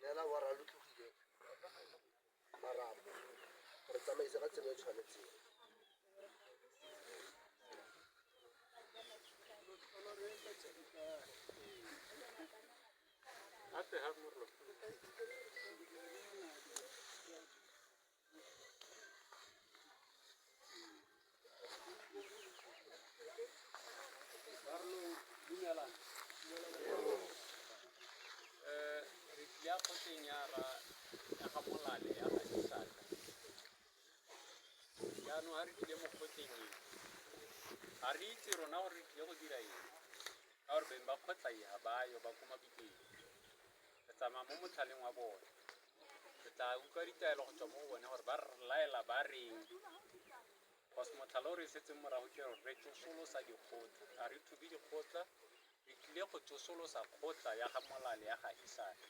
Ela wa ra lutlogile maramo re tsamaisa ka tsela e tshwanetseng. Hape ha morlo re tlile kgoteng ya ga molale ya ga disaka jaanong ga re tlile mo kgoteng e ga re itse rona gore re tlile go dira eng ka gore beng ba kgotla ya bayo ba ko mabiteng re tsamaya mo motlhaleng wa bone re tla utlwa ditaelo go tswa mo go bone gore ba re laela ba reng cause motlhale o re setseng morago ke gore re tsosolosa dikgotla ga re thubi dikgotla re tlile go tsosolosa kgotla ya ga molale ya ga isaka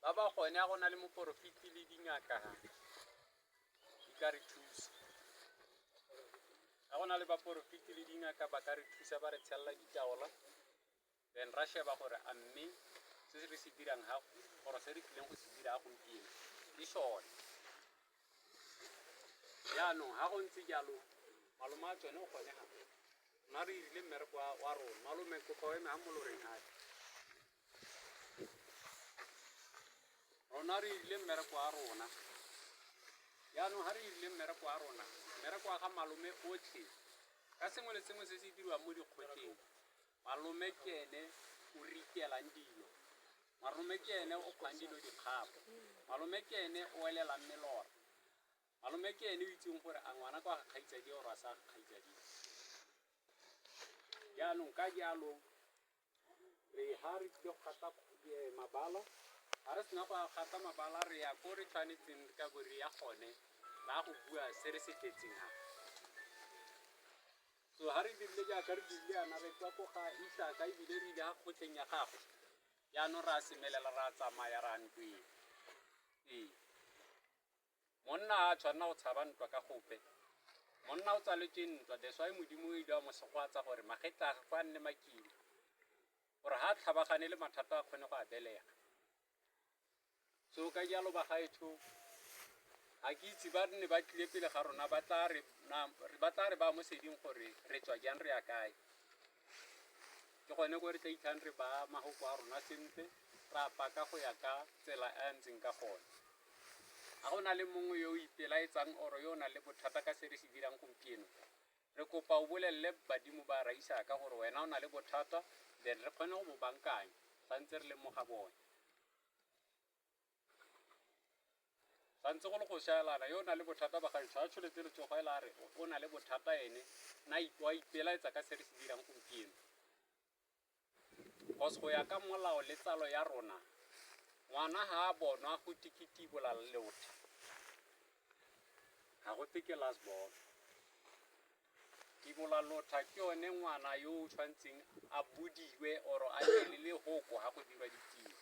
ba ba gone a go na le moporofiti le dingaka di ka re thusa ga go na le baporofiti le dingaka ba ka re thusa ba re tshelela ditaola then ra sheba gore a mme se re se dirang ga gore se re tlileng go se dira ga gompieno ke sone jaanong ga go ntse jalo malome a tsone o kgone gape rona re irile mmereko wa rona malome kopa o eme ga moloreng gape rona re irile mmereko wa rona jaanong ga re irile mmereko wa rona mmereko wa ga malome otlhe ka sengwe le sengwe se se dirwang mo dikgweteng malome ke ene o rikelang dilo malome ke ene o kgang dilo dikgapo malome ke ene o elelang melora malome ke ene o itseng gore a ngwana kwa ga kgaitsadi gore a sa kgaitsadi jaanong ka jalo re ga re tlile go gata mabala ga re sena go gata mabala re ya ko re tshwanetseng ka bo re ya gone ba go bua se re se tletseng ga so ga re dirile jaaka re dirile yana re kwa ko ga isaka ebile re ile ga kgotleng ya gago jaanong re a semelela re a tsamaya re a ntweng ee monna a tshwanela go tshaba ntwa ka gope monna o tsaletswe ntwa that's why modimo o ile wa mo segwatsa gore magetla a fa nne makile gore ga a tlhabagane le mathata a kgone go a belega so ka jalo bagaetsho ga ke itse ba nne ba tlile pele ga rona ba tla re ba mo seding gore re tswa jang re ya kae ke gone ko re tla itlhang re ba magoko a rona sentle ra paka go ya ka tsela a ntseng ka gone ga go na le mongwe yo o ipelaetsang oro yo o nang le bothata ka se re se dirang gompieno re kopa o bolelele badimo ba raisaka gore wena o na le bothata then re kgone go bo bankanya santse re lemoga bone santse go le go shaelana yo o na le bothata ba gaetsho a tsholetse letsogo ela a re o na le bothata ene wa ipelaetsa ka se re se dirang gompieno cause go ya ka molao le tsalo ya rona ngwana ga a bonwa go tikitibola leotha ga go teke last born tibola lotha ke yone ngwana yo o tshwantseng a bodiwe oro a nne le hoko ga go dirwa ditiro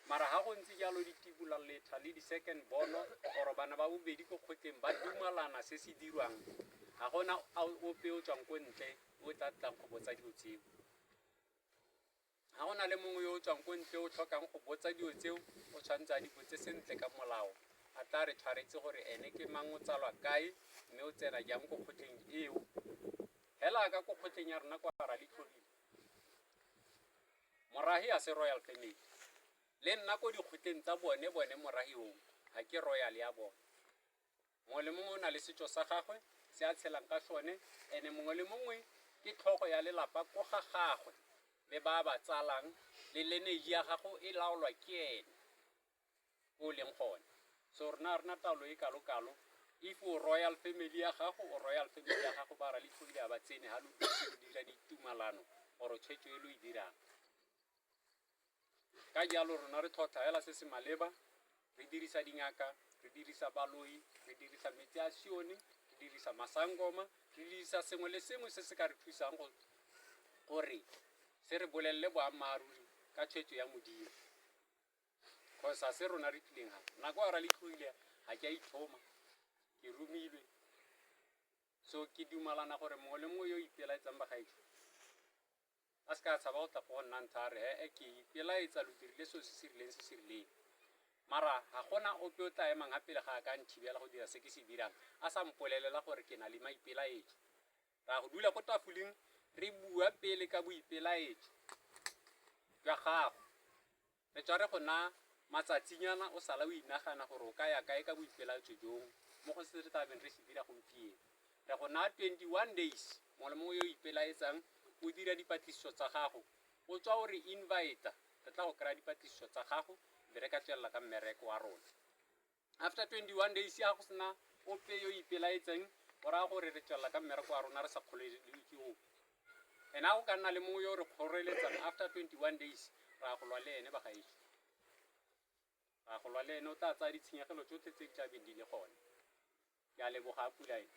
mara ga go ntse jalo ditibola letha le di-second bono oro bana ba bobedi ko kgotleng ba dumalana se se dirwang ga gona ope o tswang ko ntle o tla tlang go botsa dilo tseo ga go na le mongwe yo o tswang ko ntle o tlhokang go botsa dilo tseo o tshwanetse a di botse sentle ka molao a tla re tshwaretse gore ene ke mang o tsalwa kae mme o tsena jang ko kgotleng eo hela ka ko kgotleng ya rona kwa ra ditlhogile morahi a se royal family le nna ko dikgotleng tsa bone morahi o ga ke royal ya bone mongwe le mongwe o na le setso sa gagwe se a tshelang ka sone ene mongwe le mongwe ke tlhogo ya lelapa ko ga gagwe le ba ba tsalang le lineage ya gago e laolwa ke ene o leng gone so rena taolo e kalo-kalo if o royal family ya gago o royal family ya gago ba ra letlhogile a ba tsene ga lo dira ditumalano gore tshwetso e lo e dirang ka jalo rona re tlhotlha hela se se maleba re dirisa dingaka re dirisa baloi re dirisa metsi a sione re dirisa masangoma re dirisa sengwe le sengwe se se ka re thusang gore se re bolelele boammaaruri ka tshwetso ya modimo cause a se rona re tlileng ga nako ra letlhogile ga ke a itlhoma ke romilwe so ke dumalana gore mongwe le mongwe yo ipelaetsang bagaetsho a se ka tshaba go tla go nna ntho a re ke ipelaetsa lo dirile seo se se rileng mara ga gona ope o tla emang ga pele ga a ka nthibela go dira se ke se dirang a sa mpolelela gore ke na le maipelaetso ra go dula ko tafoleng re bua pele ka boipelaetso jwa gago re tswa re go na matsatsinyana o sala o inagana gore o ka ya kae ka boipelaetso jong mo go se re tabeng re se dira gompieno re go na 21 days mo le mongwe yo ipelaetsang o dira dipatlisiso tsa gago o tswa o re invite re tla go kry-a dipatlisiso tsa gago be re ka tswelela ka mmereko wa rona after 21 days ya go sena ope yo ipelaetseng o raya gore re tswelela ka mmereko wa rona re sa kgolelwe ke ope ene a go ka nna le mongwe yo re kgoreletsang after 21 days ra go lwa le ene bagaetso ra go lwa le ene o tla tsaya ditshenyegelo tsotlhe tse di tla beng di le gone ke a leboga Pula ene